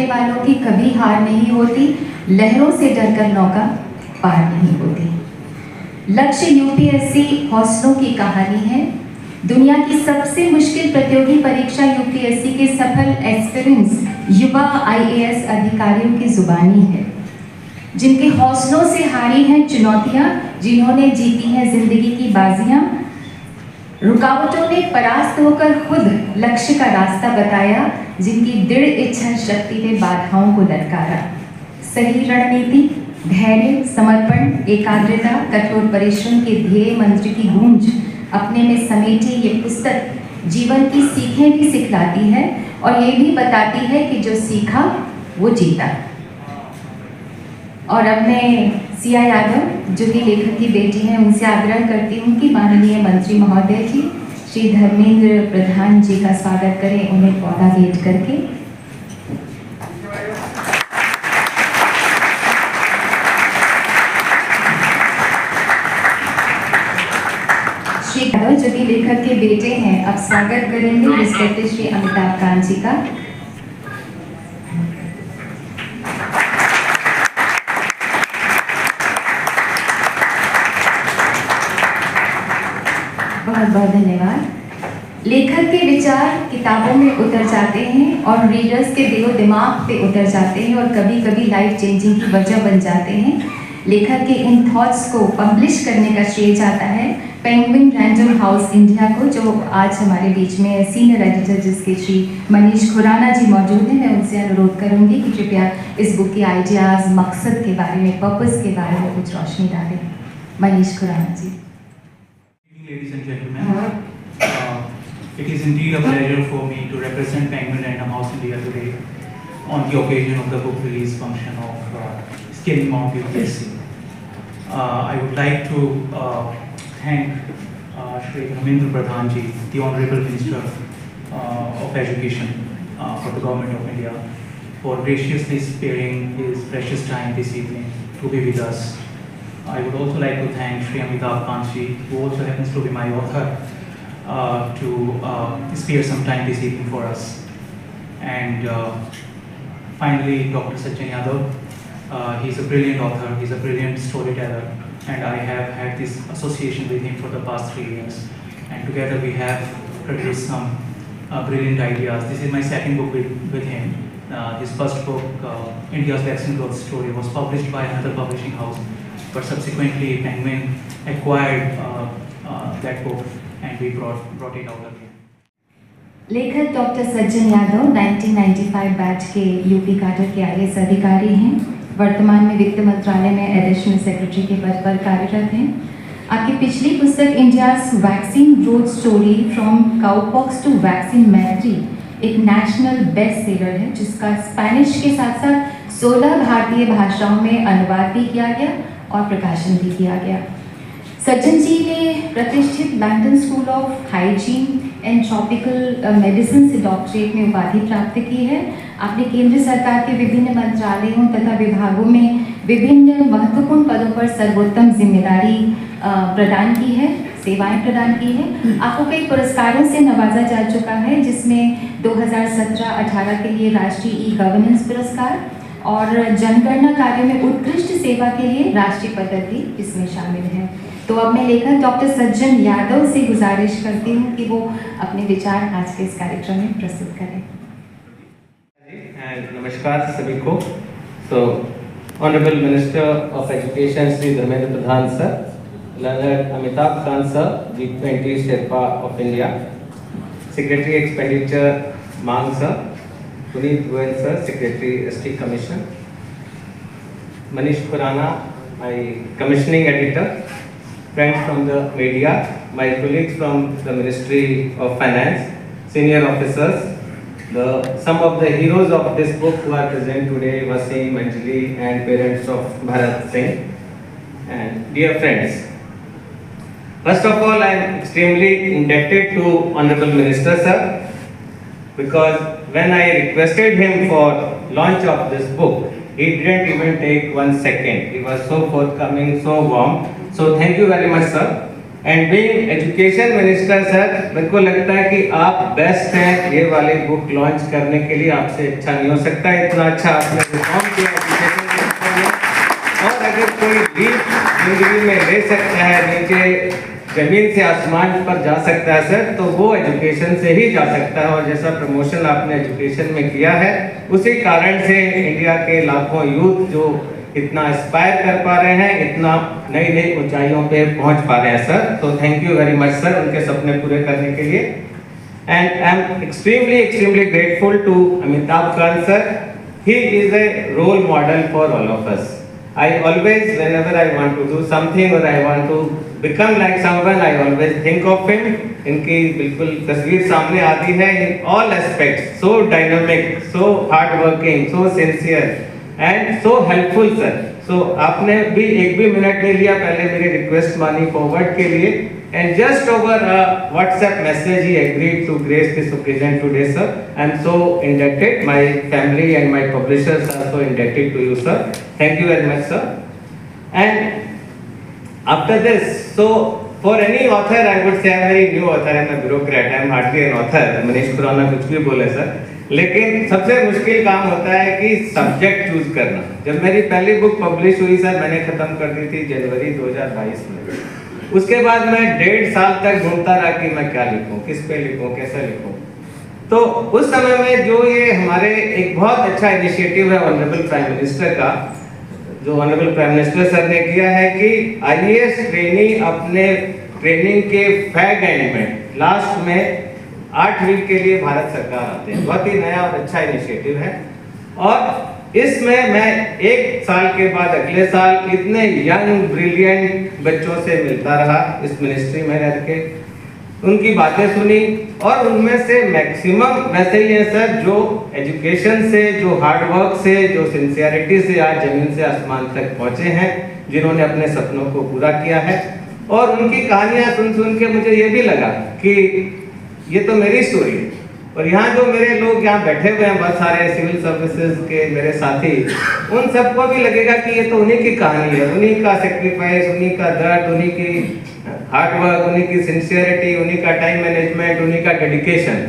वालों की कभी हार नहीं होती, लहरों से डरकर नौका पार नहीं होती। लक्ष्य यूपीएससी हौसलों की कहानी है। दुनिया की सबसे मुश्किल प्रतियोगी परीक्षा यूपीएससी के सफल एस्पिरेंट्स युवा आईएएस अधिकारियों की जुबानी है, जिनके हौसलों से हारी हैं चुनौतियां, जिन्होंने जीती हैं जिंदगी की बाजियां। रुकावटों ने परास्त होकर खुद लक्ष्य का रास्ता बताया, जिनकी दृढ़ इच्छा शक्ति ने बाधाओं को ललकारा। सही रणनीति, धैर्य, समर्पण, एकाग्रता, कठोर परिश्रम के ध्येय मंत्र की गूंज अपने में समेटे ये पुस्तक जीवन की सीखें भी सिखलाती है और ये भी बताती है कि जो सीखा वो जीता। और अब मैं सिया यादव, जो कि लेखक की बेटी हैं, उनसे आग्रह करती हूँ कि माननीय मंत्री महोदय जी श्री धर्मेंद्र प्रधान जी का स्वागत करें, उन्हें पौधा भेंट करके। श्री यादव, जो कि लेखक के बेटे हैं, अब स्वागत करेंगे रिस्पेक्टेड श्री अमिताभ कांत जी का। बहुत बहुत धन्यवाद। लेखक के विचार किताबों में उतर जाते हैं और रीडर्स के दिलो दिमाग पे उतर जाते हैं और कभी कभी लाइफ चेंजिंग की वजह बन जाते हैं। लेखक के इन थॉट्स को पब्लिश करने का श्रेय जाता है पेंगुइन रैंडम हाउस इंडिया को, जो आज हमारे बीच में सीनियर एडिटर जिसके श्री मनीष खुराना जी मौजूद हैं। मैं उनसे अनुरोध करूंगी कि कृपया इस बुक के आइडियाज़, मकसद के बारे में, पर्पस के बारे में कुछ रोशनी डालें। मनीष खुराना जी। Ladies and gentlemen, it is indeed a pleasure for me to represent Penguin Random House India today on the occasion of the book release function of Scaling Mount UPSC. I would like to thank Shri Dharmendra Pradhan ji, the Honorable Minister of Education for the Government of India, for graciously sparing his precious time this evening to be with us. I would also like to thank Shri Amitabh Kant ji, who also happens to be my author, to spare some time this evening for us. And finally, Dr. Sajjan Yadav. He's a brilliant author, he's a brilliant storyteller, and I have had this association with him for the past 3 years. And together we have produced some brilliant ideas. This is my second book with him. His first book, India's Vaccine Growth Story, was published by another publishing house. But subsequently, Penguin acquired that book and we brought it out again. लेखक doctor सज्जन Yadav 1995 batch के UP cadre के IAS अधिकारी हैं। वर्तमान में वित्त मंत्रालय में एडिशनल सेक्रेटरी के पद पर कार्यरत हैं। आपकी पिछली पुस्तक India's vaccine growth story from cowpox to vaccine Maitri एक नेशनल बेस्ट सेलर है, जिसका स्पेनिश के साथ साथ 16 भारतीय भाषाओं में अनुवाद भी किया गया और प्रकाशन भी किया गया। सज्जन जी ने प्रतिष्ठित London school of hygiene and tropical medicine से डॉक्टरेट में उपाधि प्राप्त की है। आपने केंद्र सरकार के विभिन्न मंत्रालयों तथा विभागों में विभिन्न महत्वपूर्ण पदों पर सर्वोत्तम जिम्मेदारी प्रदान की है, सेवाएं प्रदान की है। आपको कई पुरस्कारों से नवाजा जा चुका है, जिसमें 2017-18 के लिए राष्ट्रीय ई गवर्नेंस पुरस्कार और जनगणना कार्य में उत्कृष्ट सेवा के लिए राष्ट्रीय पदक भी इसमें शामिल है। तो अब मैं लेखक डॉक्टर सज्जन यादव से गुजारिश करती हूँ कि वो अपने विचार आज के इस कार्यक्रम में प्रस्तुत करें। नमस्कार सभी को। So honourable minister of education Shri Dharmendra Pradhan sir, लर्नर Amitabh Kant sir, G20 sherpa of India, secretary expenditure मांग sir, Puneet Goyal sir, Secretary ST Commission, Manish Khurana, my commissioning editor, friends from the media, my colleagues from the Ministry of Finance, senior officers, some of the heroes of this book who are present today, Wasim, Anjali, and parents of Bharat Singh, and dear friends. First of all, I am extremely indebted to Honorable Minister sir, because when I requested him for launch of this book, he didn't even take 1 second. He was so forthcoming, so warm. So thank you very much, sir. And being education minister sir, मेरे को लगता है कि आप best हैं ये वाली book launch करने के लिए, आपसे अच्छा नहीं हो सकता, इतना अच्छा आपने रिफॉर्म किया एजुकेशन मिनिस्टर ने। और अगर कोई लीप जिंदगी में ले सकता है, नीचे जमीन से आसमान पर जा सकता है सर, तो वो एजुकेशन से ही जा सकता है। और जैसा प्रमोशन आपने एजुकेशन में किया है, उसी कारण से इंडिया के लाखों यूथ जो इतना एस्पायर कर पा रहे हैं, इतना नई नई ऊंचाइयों पे पहुंच पा रहे हैं सर। तो thank you very much sir उनके सपने पूरे करने के लिए। And I am extremely grateful to Amitabh Kant sir. He is a role model for all of us. I always, whenever I want to do something or I want to become like someone, I always think of him. इनकी बिल्कुल तस्वीर सामने आती है in all aspects, so dynamic, so hardworking, so sincere and so helpful sir. So आपने भी एक भी मिनट नहीं लिया पहले मेरी रिक्वेस्ट मानी फॉरवर्ड के लिए, and just over a WhatsApp message he agreed to grace this occasion today sir. I am so indebted, my family and my publishers are so indebted to you sir. Thank you very much sir. And after this, so for any author I would say I am very new author, I am a bureaucrat, I am hardly an author. Manish Khurana कुछ भी बोले sir, लेकिन सबसे मुश्किल काम होता है कि सब्जेक्ट चूज करना। जब मेरी पहली बुक पब्लिश हुई सर, मैंने खत्म कर दी थी जनवरी 2022 में। उसके बाद मैं 1.5 साल तक ढूंढता रहा कि मैं क्या लिखूं, किस पे लिखूं, कैसे लिखूं। तो उस समय में जो ये हमारे एक बहुत अच्छा इनिशिएटिव है ऑनरेबल प्राइम मिनिस्टर का, जो ऑनरेबल प्राइम मिनिस्टर सर ने किया है कि आईएएस ट्रेनी अपने ट्रेनिंग के फैग एंड में लास्ट में 8 वीक के लिए भारत सरकार आते हैं। बहुत ही नया और अच्छा इनिशिएटिव है। और इसमें मैं 1 साल के बाद अगले साल इतने यंग ब्रिलियंट बच्चों से मिलता रहा इस मिनिस्ट्री में रह के, उनकी बातें सुनी, और उनमें से मैक्सिमम वैसे ही हैं सर जो एजुकेशन से, जो हार्डवर्क से, जो सिंसियरिटी से आज जमीन से आसमान तक पहुंचे हैं, जिन्होंने अपने सपनों को पूरा किया है। और उनकी कहानियां सुन सुन के मुझे ये भी लगा कि ये तो मेरी स्टोरी है, और यहाँ जो मेरे लोग यहाँ बैठे हुए हैं, बहुत सारे सिविल सर्विसेज के मेरे साथी, उन सबको भी लगेगा कि ये तो उन्हीं की कहानी है, उन्हीं का सेक्रीफाइस, उन्हीं का दर्द, उन्हीं की हार्डवर्क, उन्हीं की सिंसियरिटी, उन्हीं का टाइम मैनेजमेंट, उन्हीं का डेडिकेशन।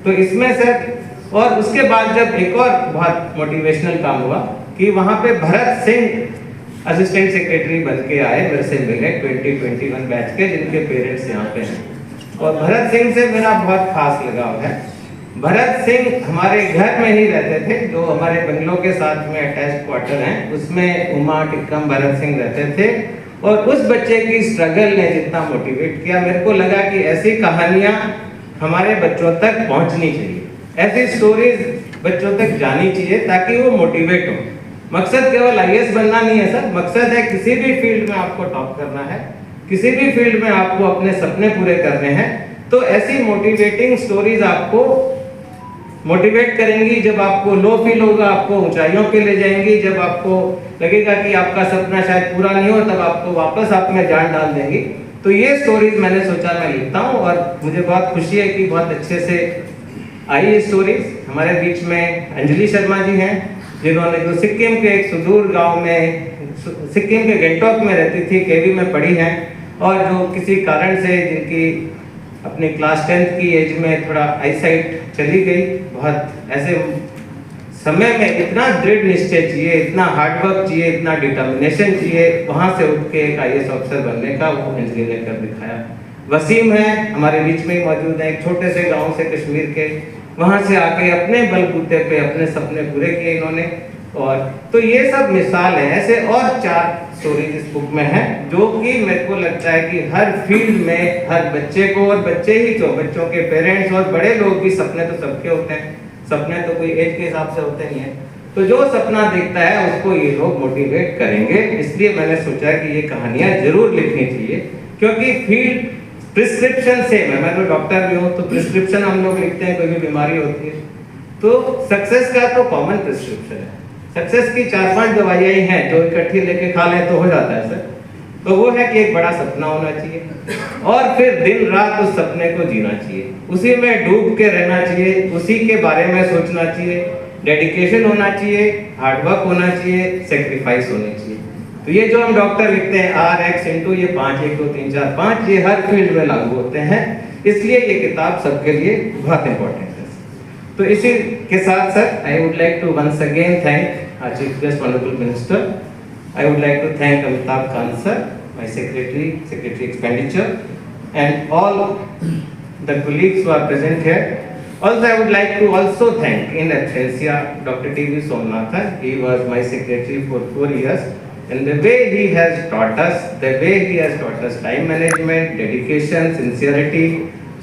तो इसमें सर, और उसके बाद जब एक और बहुत मोटिवेशनल काम हुआ कि वहाँ पे भरत सिंह असिस्टेंट सेक्रेटरी बन के आए, मेरे से मिले 2021 बैच के, जिनके पेरेंट्स यहाँ पे हैं। और भरत सिंह से मेरा बहुत खास लगाव है। भरत सिंह हमारे घर में ही रहते थे, जो हमारे बंगलों के साथ में अटैच क्वार्टर हैं, उसमें उमा टिक्कम भरत सिंह रहते थे। और उस बच्चे की स्ट्रगल ने जितना मोटिवेट किया, मेरे को लगा कि ऐसी कहानियां हमारे बच्चों तक पहुंचनी चाहिए, ऐसी स्टोरीज बच्चों तक जानी चाहिए ताकि वो मोटिवेट हो। मकसद केवल आईएएस बनना नहीं है सर, मकसद है किसी भी फील्ड में आपको टॉप करना है, किसी भी फील्ड में आपको अपने सपने पूरे करने हैं, तो ऐसी मोटिवेटिंग स्टोरीज आपको मोटिवेट करेंगी। जब आपको लो फील होगा, आपको ऊंचाइयों पे ले जाएंगी, जब आपको लगेगा कि आपका सपना शायद पूरा नहीं हो, तब आपको वापस आप में जान डाल देंगी। तो ये स्टोरीज मैंने सोचा मैं लिखता हूँ, और मुझे बहुत खुशी है कि बहुत अच्छे से आई ये स्टोरीज। हमारे बीच में अंजलि शर्मा जी हैं, जिन्होंने जो सिक्किम के एक सुदूर गाँव में, सिक्किम के गंगटोक में रहती थी, केवी में पढ़ी हैं, और जो किसी कारण से जिनकी अपनी क्लास 10th की एज में थोड़ा आईसाइट चली गई। बहुत ऐसे समय में इतना दृढ़ निश्चय चाहिए, इतना हार्डवर्क चाहिए, इतना डिटर्मिनेशन चाहिए, वहाँ से उठ के एक आईएएस ऑफिसर बनने का वो अंजलि ने कर दिखाया। वसीम है हमारे बीच में मौजूद है, एक छोटे से गाँव से कश्मीर के, वहाँ से आके अपने बलबूते पे अपने सपने पूरे किए इन्होंने। और तो ये सब मिसाल है, ऐसे और 4 स्टोरीज इस बुक में हैं, जो कि मेरे को लगता है कि हर फील्ड में हर बच्चे को, और बच्चे ही तो, बच्चों के पेरेंट्स और बड़े लोग भी, सपने तो सबके होते हैं, सपने तो कोई एज के हिसाब से होते नहीं है, तो जो सपना देखता है उसको ये लोग मोटिवेट करेंगे। इसलिए मैंने सोचा कि ये कहानियां जरूर लिखनी चाहिए, क्योंकि फील्ड प्रिस्क्रिप्शन से, मैं तो डॉक्टर भी हूँ, तो प्रिस्क्रिप्शन हम लोग लिखते हैं, कोई भी बीमारी होती है, तो सक्सेस का तो कॉमन प्रिस्क्रिप्शन है। सक्सेस की 4-5 दवाइयाँ ही हैं जो इकट्ठी लेके खा लें तो हो जाता है सर। तो वो है कि एक बड़ा सपना होना चाहिए, और फिर दिन रात उस सपने को जीना चाहिए, उसी में डूब के रहना चाहिए, उसी के बारे में सोचना चाहिए, डेडिकेशन होना चाहिए, हार्डवर्क होना चाहिए, सेक्रीफाइस होनी चाहिए। तो ये जो हम डॉक्टर लिखते हैं RX इंटू ये 5 1 2 3 4 5, ये हर फील्ड में लागू होते हैं, इसलिए ये किताब सबके लिए बहुत इंपॉर्टेंट है। तो इसी के साथ sir I would like to once again thank our chief guest honourable minister. I would like to thank Amitabh Kant sir, my secretary expenditure, and all the colleagues who are present here. Also, I would like to also thank in absentia Dr. T.V. Somnathan. He was my secretary for 4 years, and the way he has taught us time management, dedication, sincerity.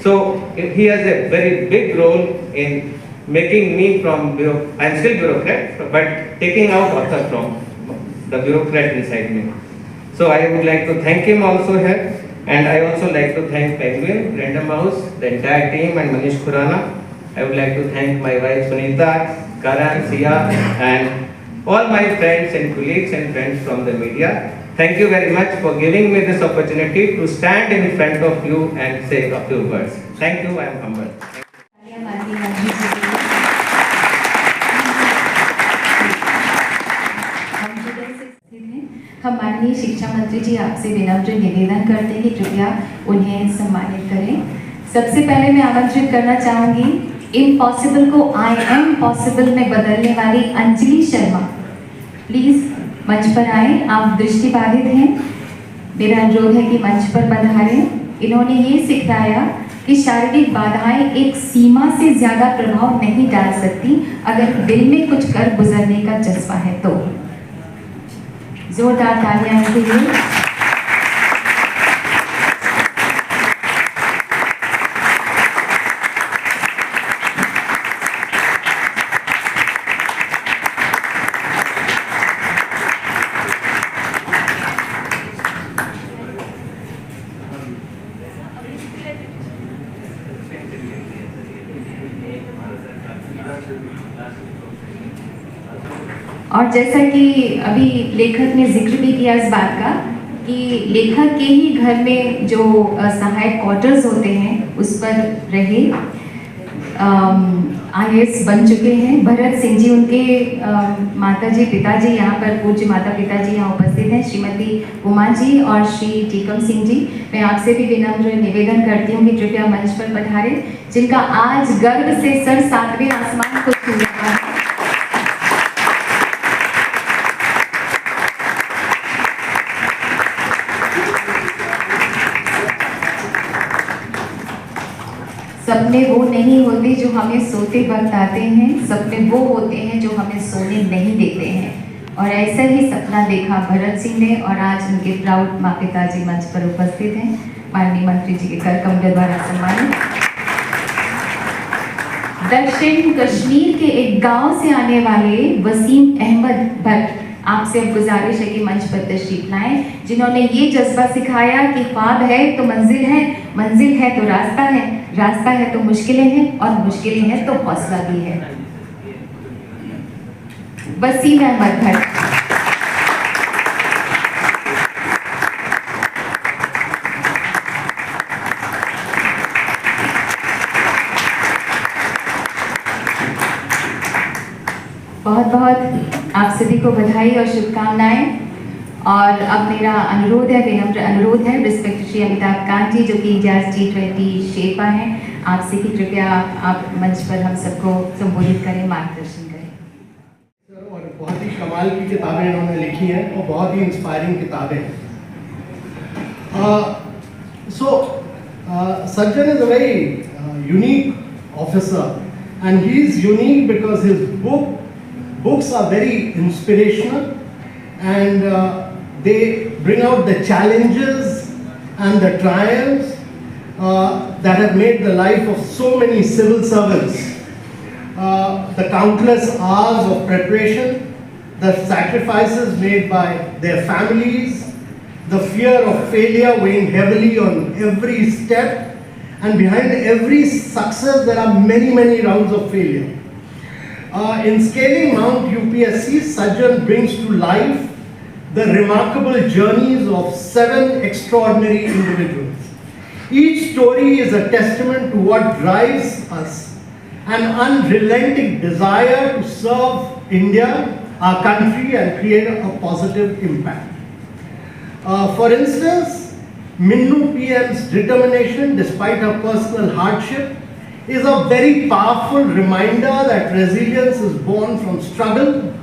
So he has a very big role in making me from I am still bureaucrat, but taking out author from the bureaucrat inside me. So I would like to thank him also here. And I also like to thank Penguin, Random House, the entire team, and Manish Khurana. I would like to thank my wife Sunita, Karan, Sia, and all my friends and colleagues and friends from the media. Thank you very much for giving me this opportunity to stand in front of you and say a few words. Thank you, I am humbled. हम माननीय शिक्षा मंत्री जी आपसे विनम्र निवेदन करते हैं कि कृपया उन्हें सम्मानित करें। सबसे पहले मैं आमंत्रित करना चाहूँगी इम्पॉसिबल को आई एम पॉसिबल में बदलने वाली अंजलि शर्मा, प्लीज़ मंच पर आए। आप दृष्टिबाधित हैं, मेरा अनुरोध है कि मंच पर पधारें। इन्होंने ये सिखाया कि शारीरिक बाधाएं एक सीमा से ज़्यादा प्रभाव नहीं डाल सकती अगर दिल में कुछ कर गुजरने का जज्बा है तो। जोरदार तालियां इनके लिए। और जैसा कि अभी लेखक ने जिक्र भी किया इस बात का कि लेखक के ही घर में जो सहायक क्वार्टर्स होते हैं उस पर रहे IAS बन चुके हैं भरत सिंह जी, उनके माताजी पिताजी यहाँ पर पूज्य माता पिताजी यहाँ उपस्थित हैं, श्रीमती उमा जी और श्री टीकम सिंह जी। मैं आपसे भी विनम्र निवेदन करती हूँ कि कृपया मंच पर पधारें, जिनका आज गर्व से सर 7वें आसमान को छू रहा है। सपने वो नहीं होते जो हमें सोते वक्त आते हैं, सपने वो होते हैं जो हमें सोने नहीं देते हैं। और ऐसा ही सपना देखा भरत सिंह ने और आज उनके प्राउड माँ पिताजी मंच पर उपस्थित हैं, माननीय मंत्री जी के कर कमल द्वारा सम्मानित। दक्षिण कश्मीर के एक गांव से आने वाले वसीम अहमद भट्ट, आपसे अब गुजारिश है कि मंच पर तशरीफ लाएं, जिन्होंने ये जज्बा सिखाया कि ख्वाब है तो मंजिल है, मंजिल है तो रास्ता है, रास्ता है तो मुश्किलें हैं और मुश्किलें हैं तो हौसला भी है। वसीम अहमद भट्ट। बहुत बहुत आप सभी को बधाई और शुभकामनाएं। और अब मेरा अनुरोध है, विनम्र अनुरोध है रिस्पेक्ट श्री अमिताभ कांत जी जो कि इजाज T20 शेरपा हैं, आपसे कि कृपया आप मंच पर हम सबको संबोधित करें, मार्गदर्शन करें। और बहुत ही कमाल की किताबें इन्होंने लिखी हैं और बहुत ही इंस्पायरिंग किताबें हैं। Sajjan is a very unique officer, and he is unique because his books are very inspirational, and they bring out the challenges and the triumphs that have made the life of so many civil servants. The countless hours of preparation, the sacrifices made by their families, the fear of failure weighing heavily on every step, and behind every success there are many rounds of failure. In scaling Mount UPSC, Sajjan brings to life the remarkable journeys of 7 extraordinary individuals. Each story is a testament to what drives us, an unrelenting desire to serve India, our country, and create a positive impact. For instance, Minnu PM's determination despite her personal hardship is a very powerful reminder that resilience is born from struggle.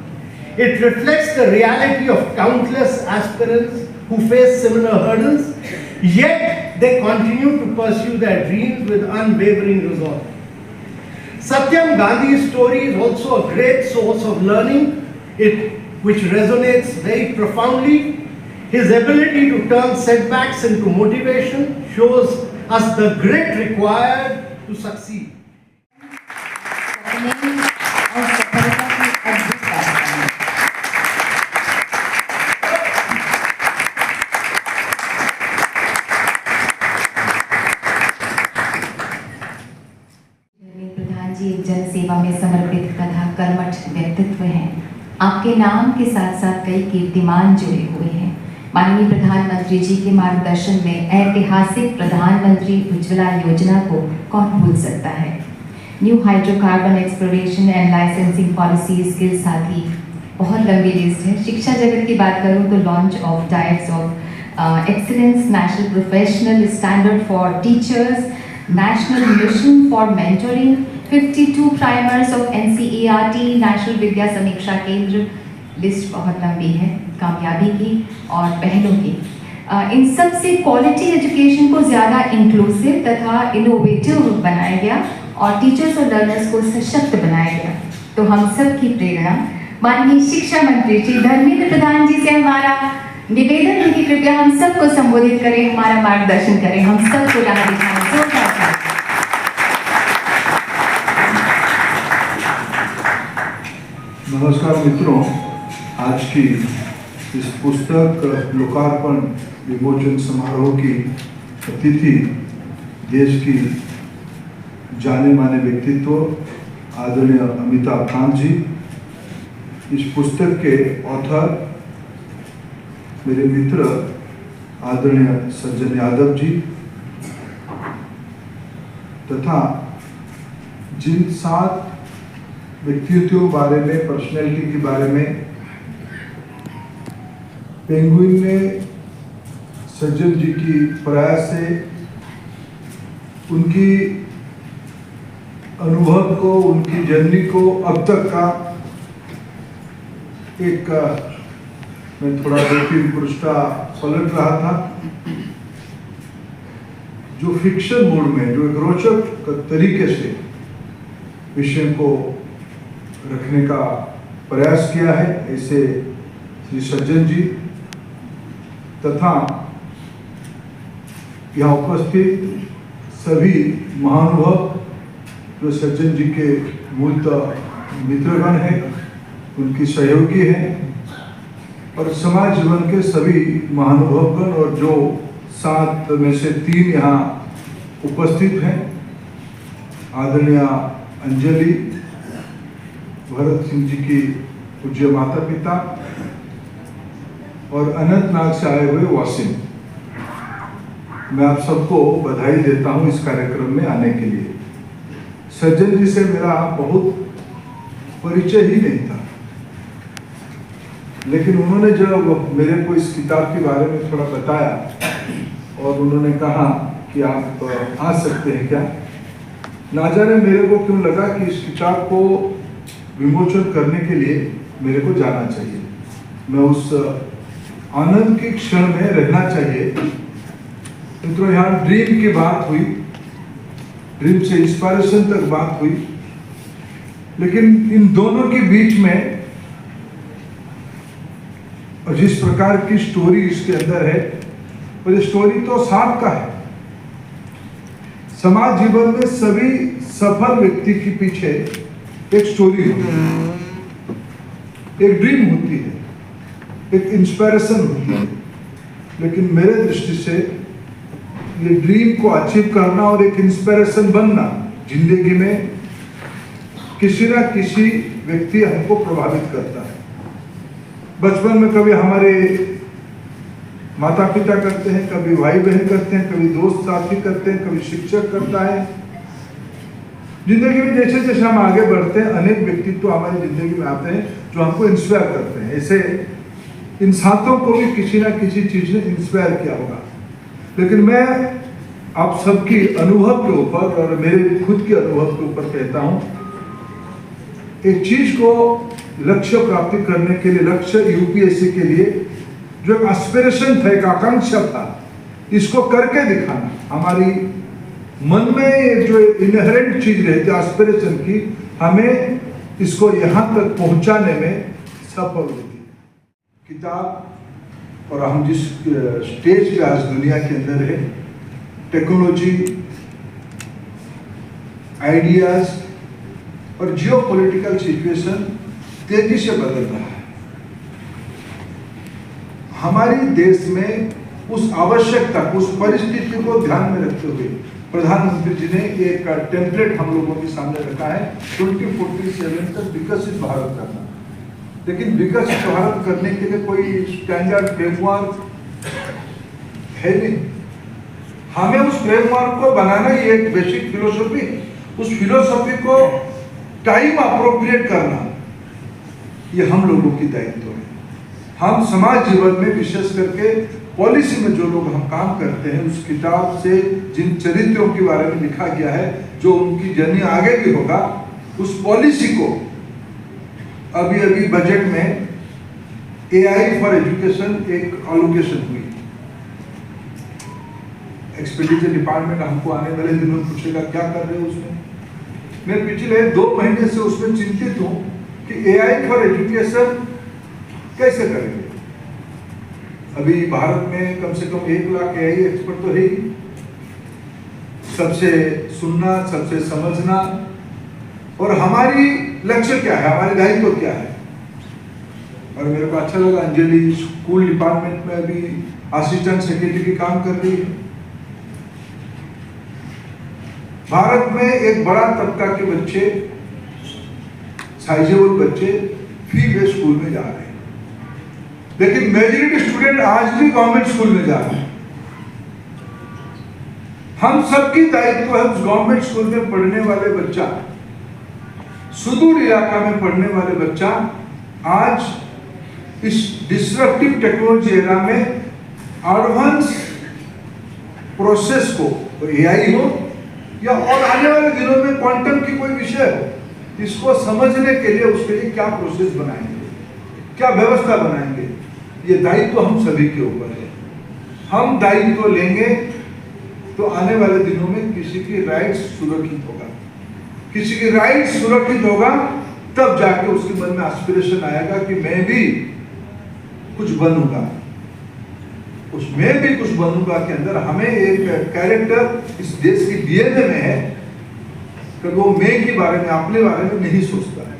It reflects the reality of countless aspirants who face similar hurdles, yet they continue to pursue their dreams with unwavering resolve. Satyam Gandhi's story is also a great source of learning, which resonates very profoundly. His ability to turn setbacks into motivation shows us the grit required to succeed. और सफलता की अद्भुत दास्तान। धर्मेंद्र प्रधान जी एक जन सेवा में समर्पित तथा कर्मठ व्यक्तित्व हैं। आपके नाम के साथ साथ कई कीर्तिमान जुड़े हुए हैं। माननीय प्रधानमंत्री जी के मार्गदर्शन में ऐतिहासिक प्रधानमंत्री उज्ज्वला योजना को कौन भूल सकता है। New hydrocarbon exploration and licensing policies के साथ ही बहुत लंबी लिस्ट है। शिक्षा जगत की बात करूँ तो launch of DIETs of excellence, national professional standard for teachers, national mission for mentoring, 52 primers of NCERT, national Vidya Samiksha Kendra. List बहुत लंबी है कामयाबी की और पहलों की। इन सब से क्वालिटी एजुकेशन को ज़्यादा इंक्लूसिव तथा इनोवेटिव बनाया गया और टीचर्स और लर्नर्स को सशक्त बनाया गया। तो हम सब की प्रेरणा माननीय शिक्षा मंत्री श्री धर्मेंद्र प्रधान जी से हमारा निवेदन है कि कृपया हम सबको संबोधित करें, हमारा मार्गदर्शन करें, हम सबको राह दिखाएं। जोरदार नमस्कार मित्रों, आज की इस पुस्तक लोकार्पण विमोचन समारोह की अतिथि देश की जाने माने व्यक्तित्व आदरणीय अमिताभ कांत जी, इस पुस्तक के ऑथर मेरे मित्र आदरणीय सज्जन यादव जी, तथा जिन 7 व्यक्तित्वों बारे में, पर्सनैलिटी के बारे में पेंगुइन ने सज्जन जी की प्रयास से उनकी अनुभव को, उनकी जर्नी को अब तक का एक मैं थोड़ा 2-3 पृष्ठा पलट रहा था, जो फिक्शन मोड में, जो एक रोचक तरीके से विषय को रखने का प्रयास किया है, ऐसे श्री सज्जन जी तथा यहाँ उपस्थित सभी महानुभाव जो सज्जन जी के मूलतः मित्रगण हैं, उनकी सहयोगी हैं, और समाज जीवन के सभी महानुभावगण, और जो 7 में से 3 यहाँ उपस्थित हैं, आदरणीय अंजलि भरत सिंह जी की पूज्य माता पिता और अनंतनाग से आए हुए वासिम, मैं आप सबको बधाई देता हूं इस कार्यक्रम में आने के लिए। सज्जन जी से मेरा बहुत परिचय ही नहीं था, लेकिन उन्होंने जब मेरे को इस किताब के बारे में थोड़ा बताया और उन्होंने कहा कि आप आ सकते हैं क्या, ना जाने मेरे को क्यों लगा कि इस किताब को विमोचन करने के लिए मेरे को जाना चाहिए, मैं उस आनंद के क्षण में रहना चाहिए। मित्रों, यहाँ ड्रीम की बात हुई, ड्रीम से इंस्पिरेशन तक बात हुई, लेकिन इन दोनों के बीच में जिस प्रकार की स्टोरी इसके अंदर है, और ये स्टोरी तो 7 का है। समाज जीवन में सभी सफल व्यक्ति के पीछे एक स्टोरी होती है, एक ड्रीम होती है, एक इंस्पिरेशन होती है, लेकिन मेरे दृष्टि से ये ड्रीम को अचीव करना और एक इंस्पिरेशन बनना जिंदगी में किसी ना किसी व्यक्ति हमको प्रभावित करता है। बचपन में कभी हमारे माता पिता करते हैं, कभी भाई बहन करते हैं, कभी दोस्त साथी करते हैं, कभी शिक्षक करता है। जिंदगी में जैसे जैसे हम आगे बढ़ते हैं, अनेक व्यक्तित्व हमारी जिंदगी में आते हैं जो हमको इंस्पायर करते हैं। ऐसे इन सातों को भी किसी ना किसी चीज ने इंस्पायर किया होगा। लेकिन मैं आप सबकी अनुभव के ऊपर और मेरे खुद के अनुभव के ऊपर कहता हूं, एक चीज को लक्ष्य प्राप्ति करने के लिए, लक्ष्य यूपीएससी के लिए जो एक एस्पिरेशन था, एक आकांक्षा था, इसको करके दिखाना, हमारी मन में जो इनहेरेंट चीज रहती है एस्पिरेशन की, हमें इसको यहाँ तक पहुँचाने में सफल होती है। किताब और हम जिस स्टेज पे आज दुनिया के अंदर है, टेक्नोलॉजी, आइडियाज और जियोपॉलिटिकल सिचुएशन तेजी से बदल रहा है। हमारी देश में उस आवश्यकता, उस परिस्थिति को ध्यान में रखते हुए प्रधानमंत्री जी ने एक टेम्पलेट हम लोगों के सामने रखा है 2047 तक विकसित भारत करना। लेकिन विकसित भारत करने के लिए कोई स्टैंडर्ड फ्रेमवर्क है नहीं। हमें उस फ्रेमवर्क को बनाना ही एक बेसिक फिलोसफी, उस फिलोसफी को टाइम अप्रोप्रिएट करना, ये हम लोगों की दायित्व है। हम समाज जीवन में विशेष करके पॉलिसी में जो लोग हम काम करते हैं, उस किताब से जिन चरित्रों के बारे में लिखा गया है, जो उनकी जर्नी आगे भी होगा, उस पॉलिसी को अभी अभी बजट में AI फॉर एजुकेशन एक एलोकेशन हुई। एक्सपेंडिचर डिपार्टमेंट हमको आने वाले दिनों में पूछेगा क्या कर रहे हो उसमें। मैं पिछले 2 महीने से उसमें चिंतित हूं कि AI फॉर एजुकेशन कैसे करेंगे। अभी भारत में कम से कम 1 लाख AI एक्सपर्ट तो है ही। सबसे सुनना, सबसे समझना, और हमारी लक्ष्य क्या है, हमारे दायित्व क्या है। और मेरे को अच्छा लगा, अंजलि स्कूल डिपार्टमेंट में अभी असिस्टेंट सेक्रेटरी की काम कर रही है। भारत में एक बड़ा तबका के बच्चे, साइजेबल बच्चे फी बेस्ड स्कूल में जा रहे हैं, लेकिन मेजॉरिटी स्टूडेंट आज भी गवर्नमेंट स्कूल में जा रहे हैं। हम सबकी दायित्व है उस गवर्नमेंट स्कूल में पढ़ने वाले बच्चा, सुदूर इलाका में पढ़ने वाले बच्चा, आज इस डिसरप्टिव टेक्नोलॉजी एरा में एडवांस प्रोसेस को, AI हो या और आने वाले दिनों में क्वांटम की कोई विषय हो, इसको समझने के लिए उसके लिए क्या प्रोसेस बनाएंगे, क्या व्यवस्था बनाएंगे, ये दायित्व हम सभी के ऊपर है। हम दायित्व लेंगे तो आने वाले दिनों में किसी की राइट्स सुरक्षित होगा। किसी की राइट्स सुरक्षित होगा तब जाके उसके मन में एस्पिरेशन आएगा कि मैं भी कुछ बनूंगा। उसमें भी कुछ बनूंगा के अंदर हमें एक कैरेक्टर इस देश की DNA में है कि वो मैं के बारे में, अपने बारे में नहीं सोचता है।